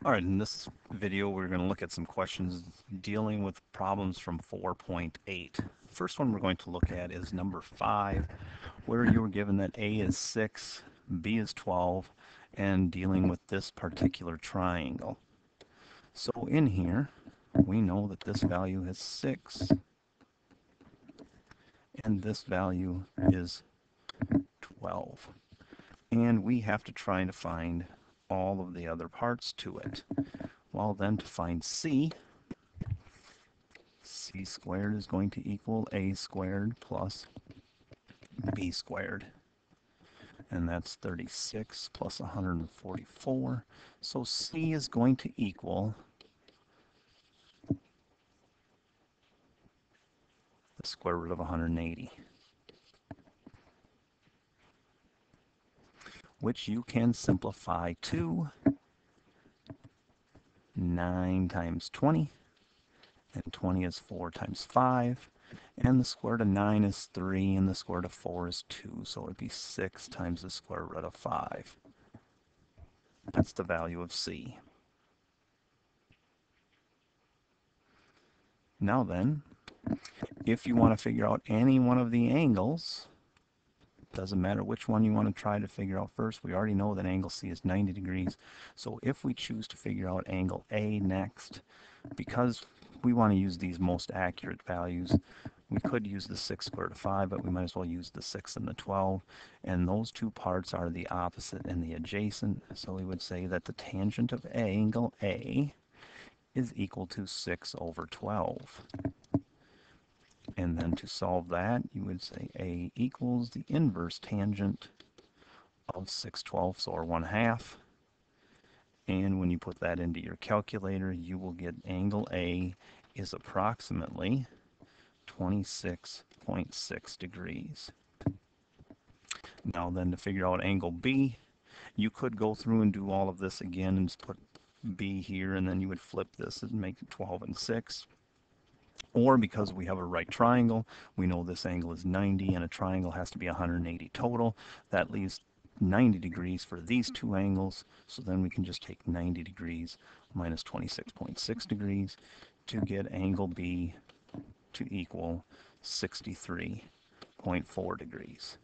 Alright, in this video we're going to look at some questions dealing with problems from 4.8. First one we're going to look at is number 5, where you were given that A is 6, B is 12, and dealing with this particular triangle. So in here, we know that this value is 6, and this value is 12. And we have to try to find all of the other parts to it. Well, then to find C squared is going to equal A squared plus B squared. And that's 36 plus 144. So C is going to equal the square root of 180. Which you can simplify to 9 times 20. And 20 is 4 times 5, and the square root of 9 is 3, and the square root of 4 is 2, so it would be 6 times the square root of 5. That's the value of C. Now then, if you want to figure out any one of the angles, doesn't matter which one you want to try to figure out first, we already know that angle C is 90 degrees, so if we choose to figure out angle A next, because we want to use these most accurate values, we could use the 6 square root of 5, but we might as well use the 6 and the 12. And those two parts are the opposite and the adjacent. So we would say that the tangent of angle A is equal to 6 over 12. And then to solve that, you would say A equals the inverse tangent of 6/12, or 1/2. And when you put that into your calculator, you will get angle A is approximately 26.6 degrees. Now then, to figure out angle B, you could go through and do all of this again and just put B here, and then you would flip this and make it 12 and 6. Or because we have a right triangle, we know this angle is 90 and a triangle has to be 180 total. That leaves 90 degrees for these two angles, so then we can just take 90 degrees minus 26.6 degrees to get angle B to equal 63.4 degrees.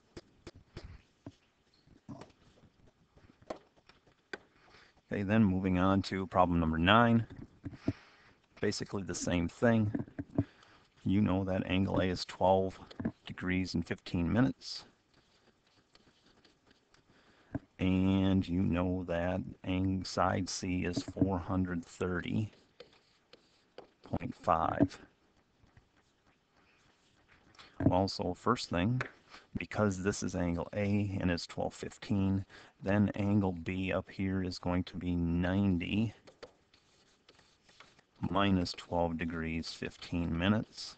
Okay, then moving on to problem number 9. Basically the same thing. You know that angle A is 12 degrees and 15 minutes. And you know that side C is 430.5. Well, so first thing, because this is angle A and it's 12:15, then angle B up here is going to be 90 minus 12 degrees 15 minutes.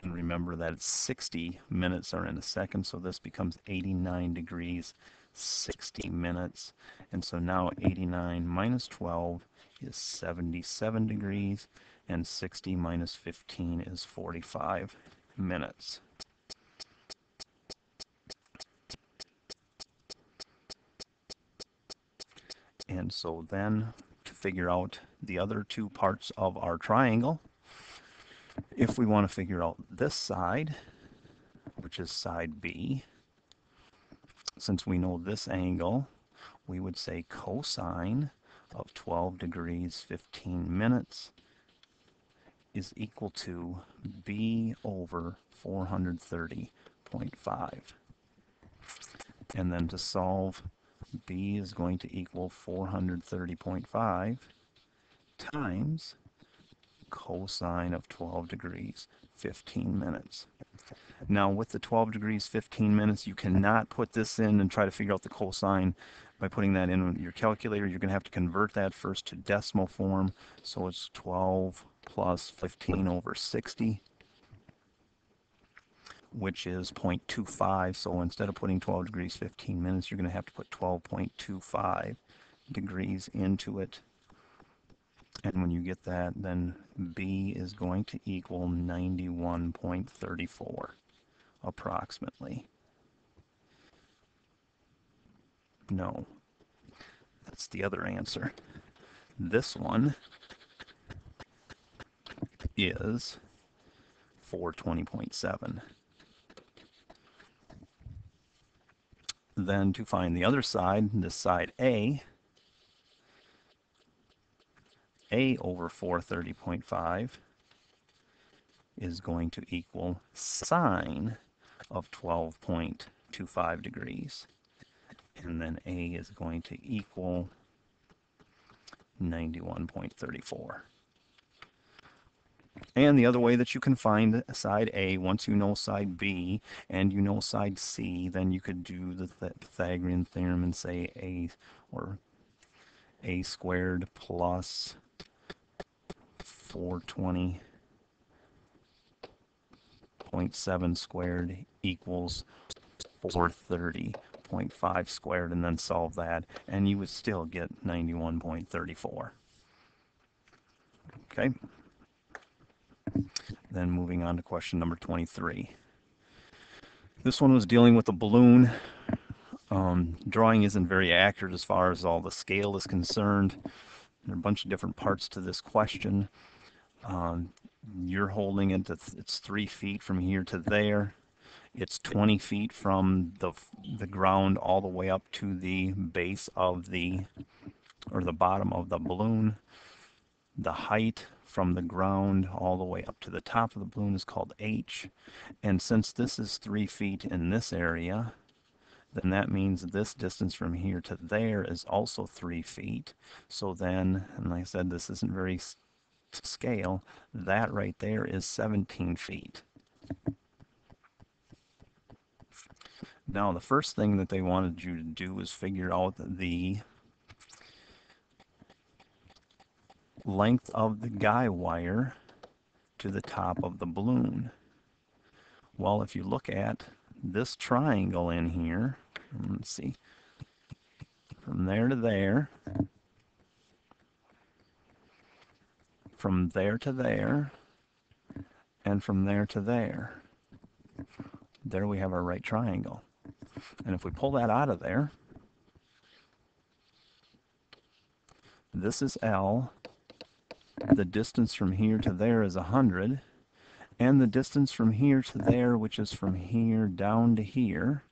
And remember that 60 minutes are in a second, so this becomes 89 degrees 60 minutes. And so now 89 minus 12 is 77 degrees, and 60 minus 15 is 45 minutes. And so then, to figure out the other two parts of our triangle, if we want to figure out this side, which is side B, since we know this angle, we would say cosine of 12 degrees 15 minutes is equal to B over 430.5. And then to solve, B is going to equal 430.5 times cosine of 12 degrees 15 minutes. Now with the 12 degrees 15 minutes, you cannot put this in and try to figure out the cosine by putting that in your calculator. You're going to have to convert that first to decimal form. So it's 12 plus 15 over 60, which is 0.25. So instead of putting 12 degrees 15 minutes, you're going to have to put 12.25 degrees into it. And when you get that, then B is going to equal 91.34, approximately. No. That's the other answer. This one is 420.7. Then to find the other side, this side A over 430.5 is going to equal sine of 12.25 degrees. And then A is going to equal 91.34. And the other way that you can find side A, once you know side B and you know side C, then you could do the Pythagorean theorem and say A squared plus 420.7 squared equals 430.5 squared, and then solve that, and you would still get 91.34. Okay? Then moving on to question number 23. This one was dealing with a balloon. Drawing isn't very accurate as far as all the scale is concerned. There are a bunch of different parts to this question. You're holding it, it's 3 feet from here to there. It's 20 feet from the ground all the way up to the base of the bottom of the balloon. The height from the ground all the way up to the top of the balloon is called h. And since this is 3 feet in this area, then that means this distance from here to there is also 3 feet. So then, and like I said, this isn't very to scale, that right there is 17 feet. Now the first thing that they wanted you to do is figure out the length of the guy wire to the top of the balloon. Well, if you look at this triangle in here, let's see, from there to there, from there to there, and from there to there, there we have our right triangle. And if we pull that out of there, this is L, the distance from here to there is 100, and the distance from here to there, which is from here down to here,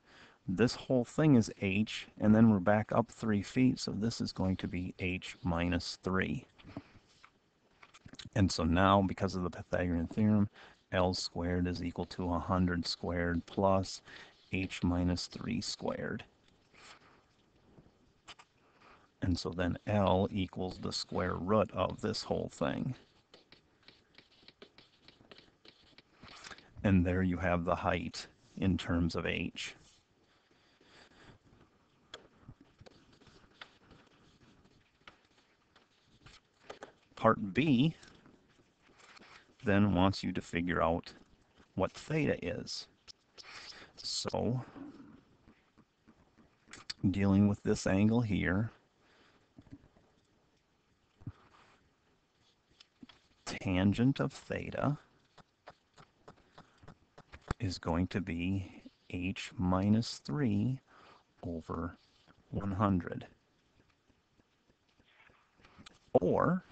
this whole thing is h, and then we're back up 3 feet, so this is going to be h minus 3. And so now, because of the Pythagorean theorem, L squared is equal to 100 squared plus h minus 3 squared. And so then L equals the square root of this whole thing. And there you have the height in terms of h. Part B then wants you to figure out what theta is. So, dealing with this angle here, tangent of theta is going to be h minus 3 over 100. Or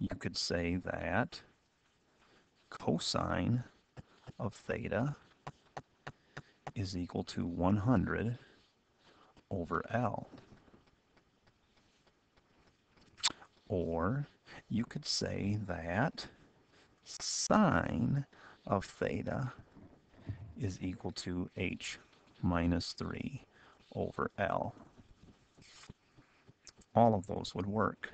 you could say that cosine of theta is equal to 100 over L. Or you could say that sine of theta is equal to h minus 3 over L. All of those would work.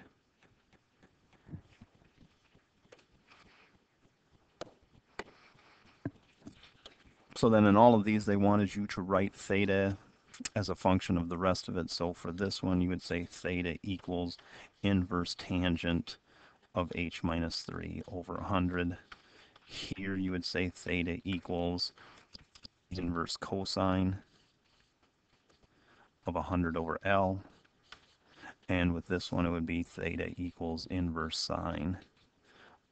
So then in all of these, they wanted you to write theta as a function of the rest of it. So for this one, you would say theta equals inverse tangent of h minus 3 over 100. Here you would say theta equals inverse cosine of 100 over L. And with this one, it would be theta equals inverse sine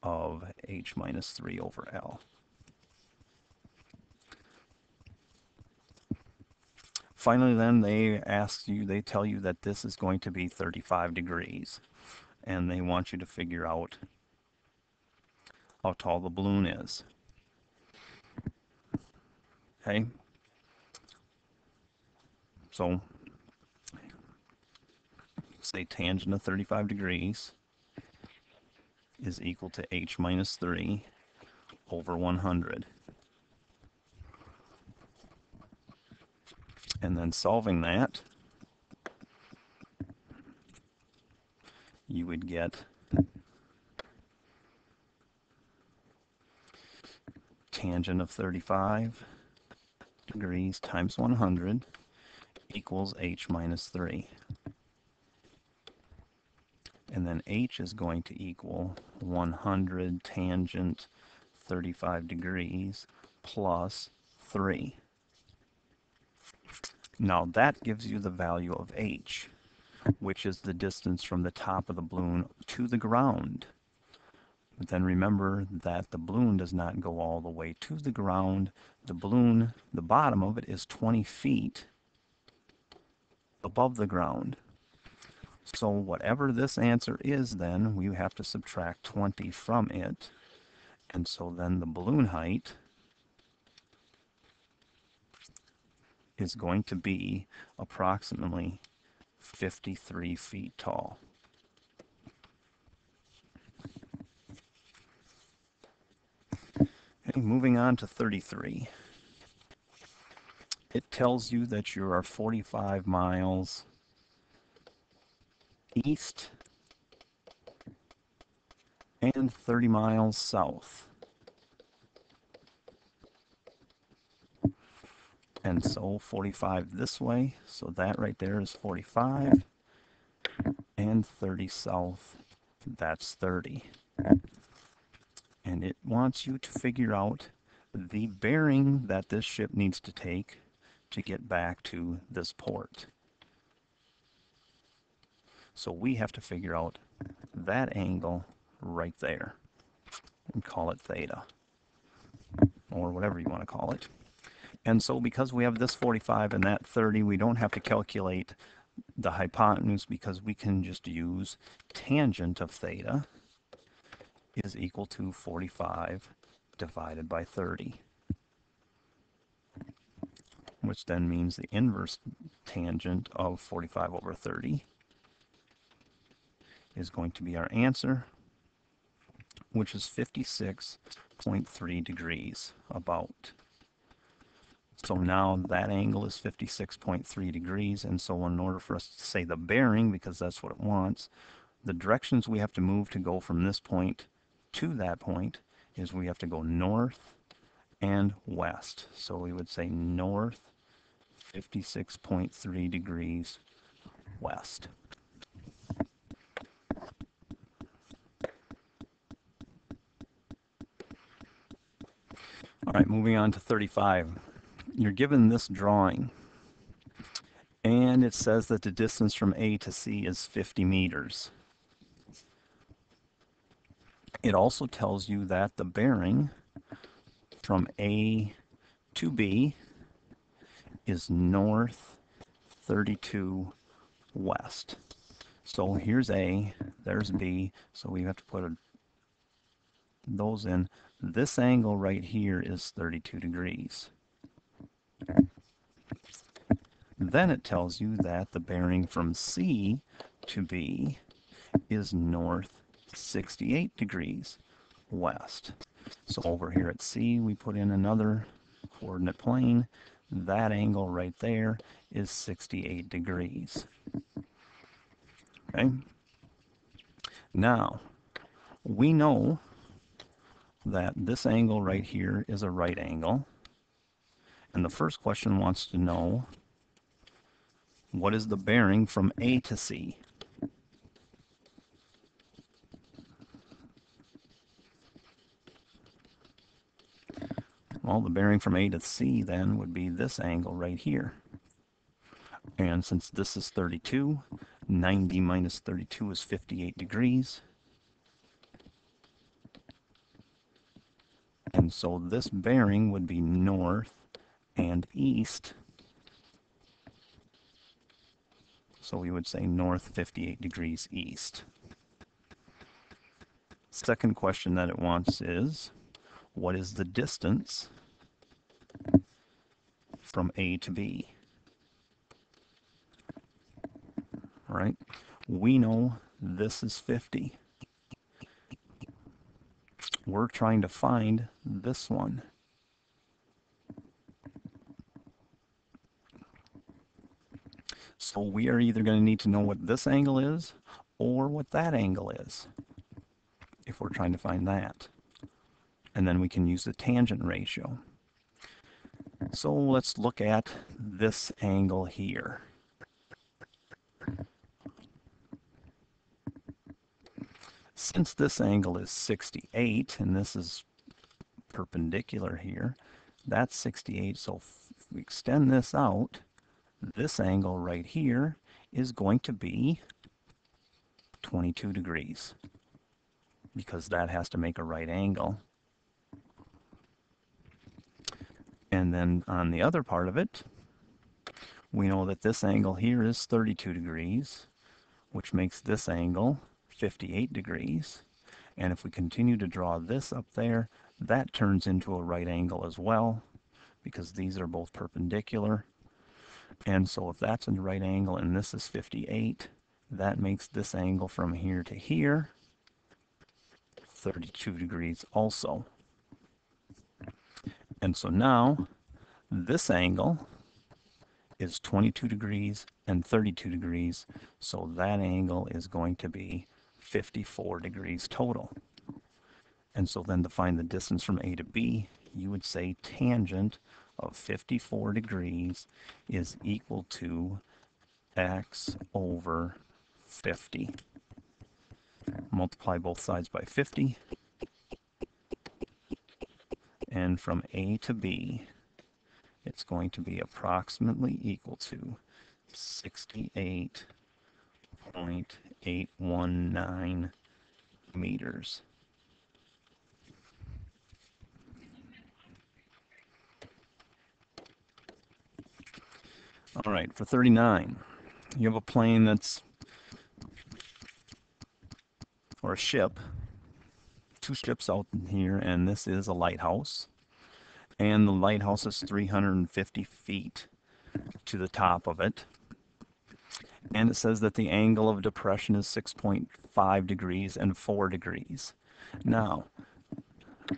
of h minus 3 over L. finally then they tell you that this is going to be 35 degrees. And they want you to figure out how tall the balloon is. Okay? So, say tangent of 35 degrees is equal to h minus 3 over 100. And then solving that, you would get tangent of 35 degrees times 100 equals h minus 3. And then h is going to equal 100 tangent 35 degrees plus 3. Now that gives you the value of h, which is the distance from the top of the balloon to the ground. But then remember that the balloon does not go all the way to the ground. The balloon, the bottom of it is 20 feet above the ground. So whatever this answer is, then we have to subtract 20 from it. And so then the balloon height is going to be approximately 53 feet tall. Okay, moving on to 33. It tells you that you are 45 miles east and 30 miles south. And so 45 this way, so that right there is 45, and 30 south, that's 30. And it wants you to figure out the bearing that this ship needs to take to get back to this port. So we have to figure out that angle right there and call it theta, or whatever you want to call it. And so because we have this 45 and that 30, we don't have to calculate the hypotenuse because we can just use tangent of theta is equal to 45 divided by 30, which then means the inverse tangent of 45 over 30 is going to be our answer, which is 56.3 degrees about. So now that angle is 56.3 degrees, and so in order for us to say the bearing, because that's what it wants, the directions we have to move to go from this point to that point is we have to go north and west. So we would say north 56.3 degrees west. All right, moving on to 35. You're given this drawing, and it says that the distance from A to C is 50 meters. It also tells you that the bearing from A to B is north 32 west. So here's A, there's B, so we have to put those in. This angle right here is 32 degrees. Then it tells you that the bearing from C to B is north 68 degrees west. So over here at C, we put in another coordinate plane. That angle right there is 68 degrees. Okay? Now, we know that this angle right here is a right angle. And the first question wants to know, what is the bearing from A to C? Well, the bearing from A to C then would be this angle right here. And since this is 32, 90 minus 32 is 58 degrees. And so this bearing would be north and east So we would say north 58 degrees east. Second question that it wants is, what is the distance from A to B? Right? We know this is 50. We're trying to find this one. So we are either going to need to know what this angle is or what that angle is if we're trying to find that. And then we can use the tangent ratio. So let's look at this angle here. Since this angle is 68 and this is perpendicular here, that's 68. So if we extend this out, this angle right here is going to be 22 degrees because that has to make a right angle. And then on the other part of it, we know that this angle here is 32 degrees, which makes this angle 58 degrees. And if we continue to draw this up there, that turns into a right angle as well, because these are both perpendicular. And so if that's a right angle and this is 58, that makes this angle from here to here 32 degrees also. And so now this angle is 22 degrees and 32 degrees, so that angle is going to be 54 degrees total. And so then to find the distance from A to B, you would say tangent of 54 degrees is equal to x over 50. Multiply both sides by 50. And from A to B, it's going to be approximately equal to 68.819 meters. All right, for 39, you have a plane that's, or a ship, two ships out here, and this is a lighthouse. And the lighthouse is 350 feet to the top of it. And it says that the angle of depression is 6.5 degrees and 4 degrees. Now,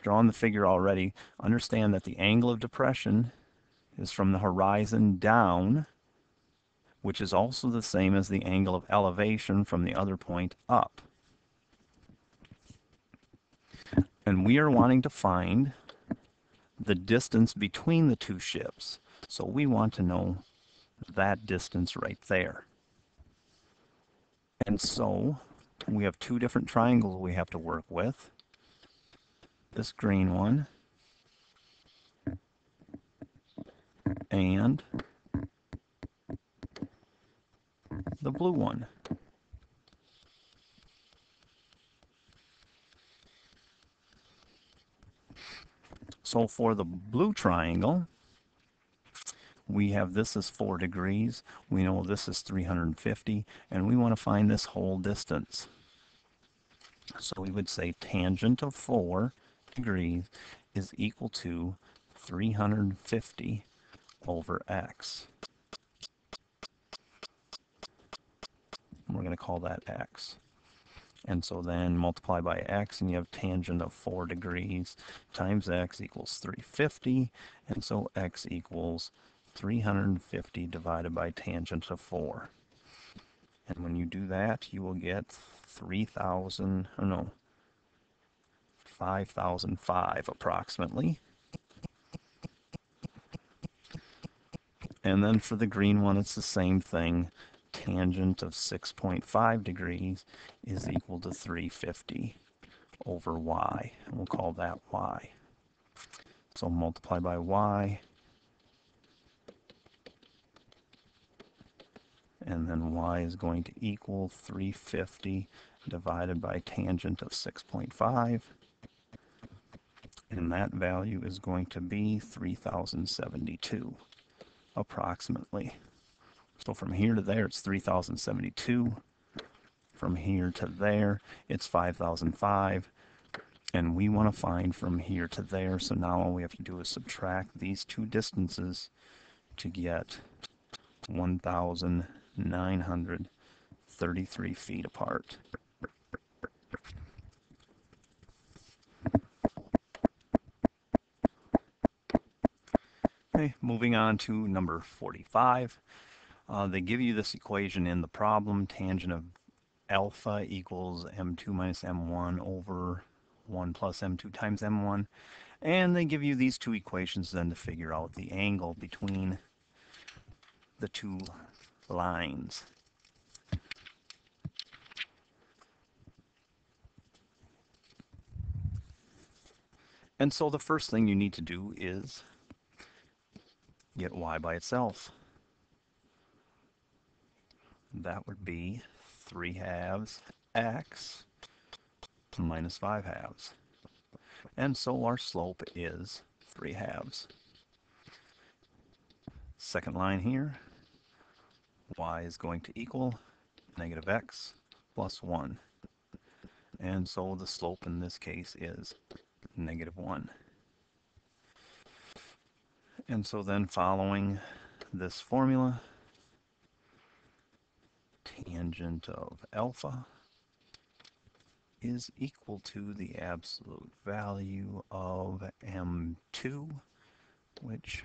drawing the figure already, understand that the angle of depression is from the horizon down, which is also the same as the angle of elevation from the other point up. And we are wanting to find the distance between the two ships. So we want to know that distance right there. And so we have two different triangles we have to work with. This green one and the blue one. So for the blue triangle, we have this is 4 degrees. We know this is 350, and we want to find this whole distance. So we would say tangent of 4 degrees is equal to 350 over x. We're going to call that x. And so then multiply by x, and you have tangent of 4 degrees times x equals 350. And so x equals 350 divided by tangent of 4. And when you do that, you will get 5,005 approximately. And then for the green one, it's the same thing. Tangent of 6.5 degrees is equal to 350 over y. And we'll call that y. So multiply by y. And then y is going to equal 350 divided by tangent of 6.5. And that value is going to be 3,072 approximately. So from here to there, it's 3,072. From here to there, it's 5,005. And we want to find from here to there. So now all we have to do is subtract these two distances to get 1,933 feet apart. Okay, moving on to number 45. They give you this equation in the problem. Tangent of alpha equals m2 minus m1 over 1 plus m2 times m1. And they give you these two equations then to figure out the angle between the two lines. And so the first thing you need to do is get y by itself. That would be 3/2 x minus 5/2. And so our slope is 3/2. Second line here, y is going to equal negative x plus 1. And so the slope in this case is negative 1. And so then following this formula, tangent of alpha is equal to the absolute value of m2, which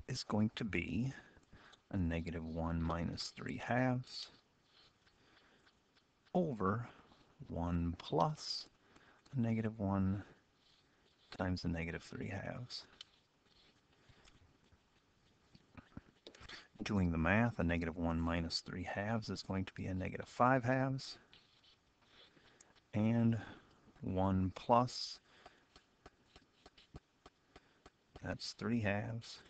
is going to be a negative 1 minus 3/2 over 1 plus a negative 1 times a negative 3/2. Doing the math, a negative 1 minus 3/2 is going to be a negative 5/2, and 1 plus, that's 3/2.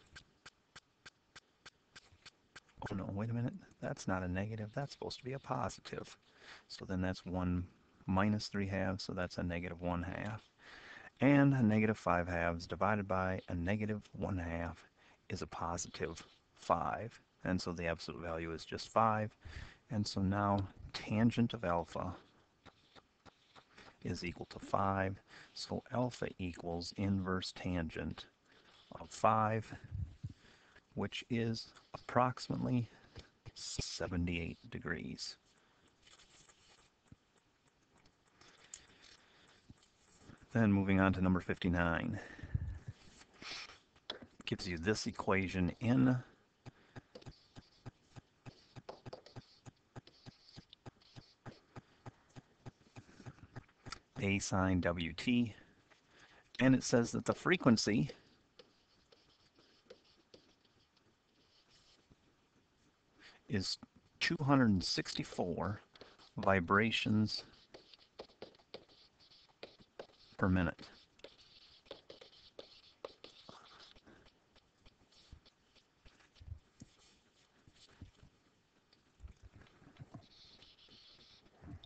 Oh no, wait a minute, that's not a negative, that's supposed to be a positive. So then that's 1 minus 3/2, so that's a negative 1/2. And a negative 5/2 divided by a negative 1/2 is a positive 5. And so the absolute value is just 5. And so now tangent of alpha is equal to 5. So alpha equals inverse tangent of 5, which is approximately 78 degrees. Then moving on to number 59. Gives you this equation in a sine wt, and it says that the frequency is 264 vibrations per minute.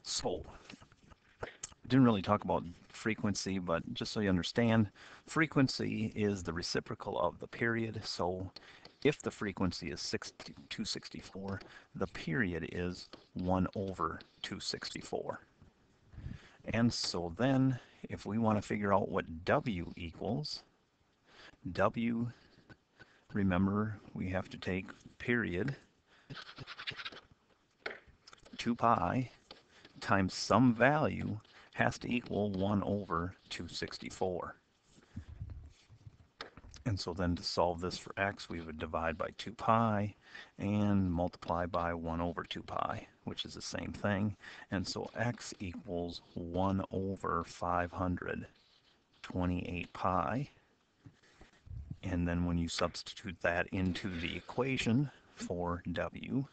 So, didn't really talk about frequency, but just so you understand, frequency is the reciprocal of the period. So if the frequency is 264, the period is 1 over 264. And so then, if we want to figure out what W equals, W, remember, we have to take period 2 pi times some value has to equal 1 over 264. And so then to solve this for x, we would divide by 2 pi and multiply by 1 over 2 pi, which is the same thing. And so x equals 1 over 528 pi. And then when you substitute that into the equation for w,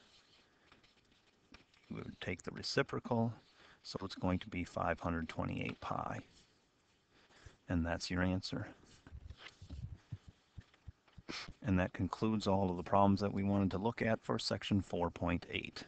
we would take the reciprocal, so it's going to be 528 pi. And that's your answer. And that concludes all of the problems that we wanted to look at for section 4.8.